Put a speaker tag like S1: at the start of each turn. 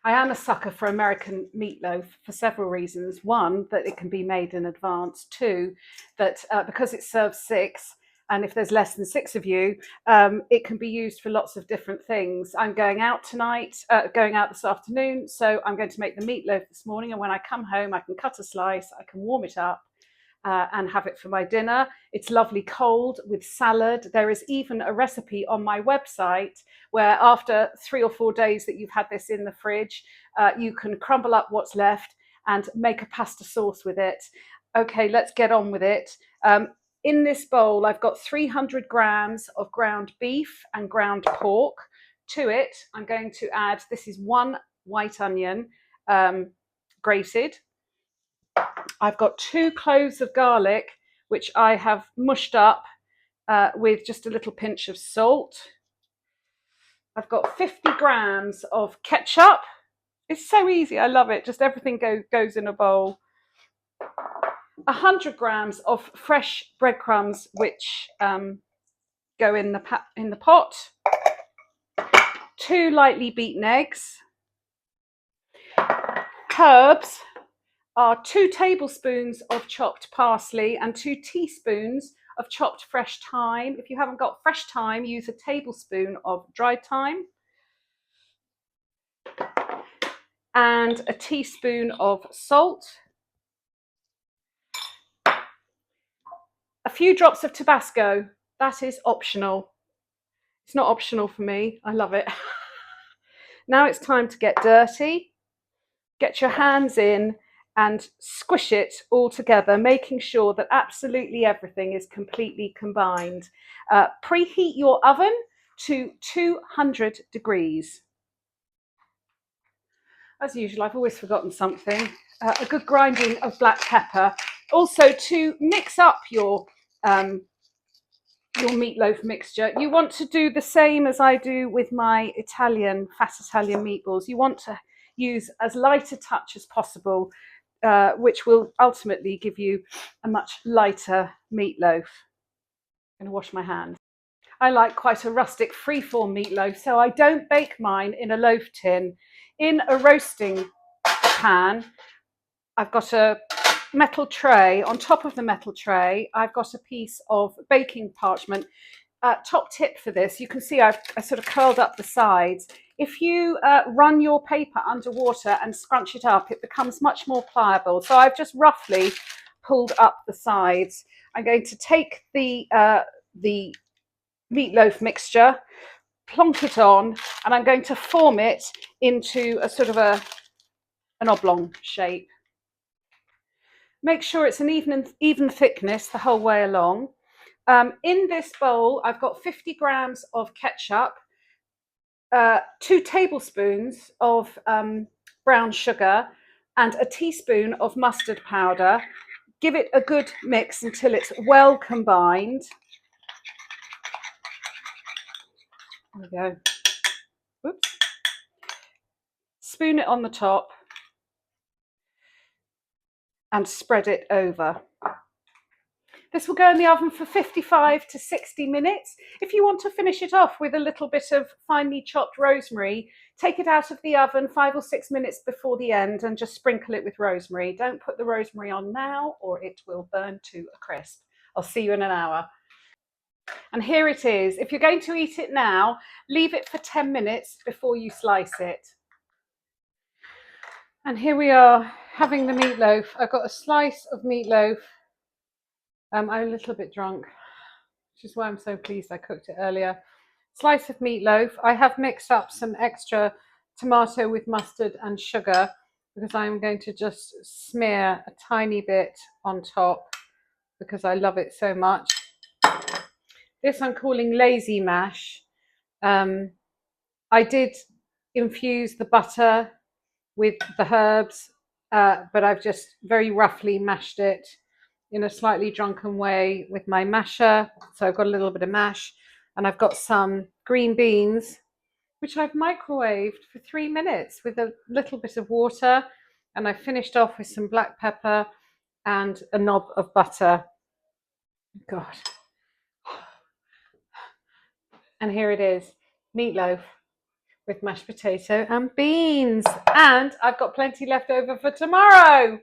S1: I am a sucker for American meatloaf for several reasons. One, that it can be made in advance. Two, that because it serves six, and if there's less than six of you, it can be used for lots of different things. I'm going out tonight, going out this afternoon, so I'm going to make the meatloaf this morning. And when I come home, I can cut a slice, I can warm it up, and have it for my dinner. It's lovely cold with salad. There is even a recipe on my website where after 3 or 4 days that you've had this in the fridge, you can crumble up what's left and make a pasta sauce with it. Okay, let's get on with it. In this bowl, I've got 300 grams of ground beef and ground pork. To it, I'm going to add, this is 1 white onion, grated. I've got 2 cloves of garlic, which I have mushed up with just a little pinch of salt. I've got 50 grams of ketchup. It's so easy. I love it. Just everything goes in a bowl. 100 grams of fresh breadcrumbs, which go in the pot. 2 lightly beaten eggs. Herbs are 2 tablespoons of chopped parsley and 2 teaspoons of chopped fresh thyme. If you haven't got fresh thyme, use a tablespoon of dried thyme. And a teaspoon of salt. A few drops of Tabasco. That is optional. It's not optional for me. I love it. Now it's time to get dirty. Get your hands in and squish it all together, making sure that absolutely everything is completely combined. Preheat your oven to 200 degrees. As usual, I've always forgotten something. A good grinding of black pepper. Also, to mix up your meatloaf mixture, you want to do the same as I do with my fat Italian meatballs. You want to use as light a touch as possible, which will ultimately give you a much lighter meatloaf. I'm going to wash my hands. I like quite a rustic freeform meatloaf, so I don't bake mine in a loaf tin. In a roasting pan, I've got a metal tray. On top of the metal tray, I've got a piece of baking parchment. Top tip for this, you can see I sort of curled up the sides. If you run your paper underwater and scrunch it up, it becomes much more pliable. So I've just roughly pulled up the sides. I'm going to take the meatloaf mixture, plonk it on, and I'm going to form it into a sort of an oblong shape. Make sure it's an even thickness the whole way along. In this bowl, I've got 50 grams of ketchup, 2 tablespoons of brown sugar, and a teaspoon of mustard powder. Give it a good mix until it's well combined. There we go. Whoops. Spoon it on the top and spread it over. This will go in the oven for 55 to 60 minutes. If you want to finish it off with a little bit of finely chopped rosemary, take it out of the oven 5 or 6 minutes before the end and just sprinkle it with rosemary. Don't put the rosemary on now or it will burn to a crisp. I'll see you in an hour. And here it is. If you're going to eat it now, leave it for 10 minutes before you slice it. And here we are having the meatloaf. I've got a slice of meatloaf. I'm a little bit drunk, which is why I'm so pleased I cooked it earlier. Slice of meatloaf. I have mixed up some extra tomato with mustard and sugar because I'm going to just smear a tiny bit on top because I love it so much. This I'm calling lazy mash. I did infuse the butter with the herbs, but I've just very roughly mashed it in a slightly drunken way with my masher. So I've got a little bit of mash, and I've got some green beans, which I've microwaved for 3 minutes with a little bit of water, and I finished off with some black pepper and a knob of butter. God. And here it is, meatloaf. with mashed potato and beans. And I've got plenty left over for tomorrow.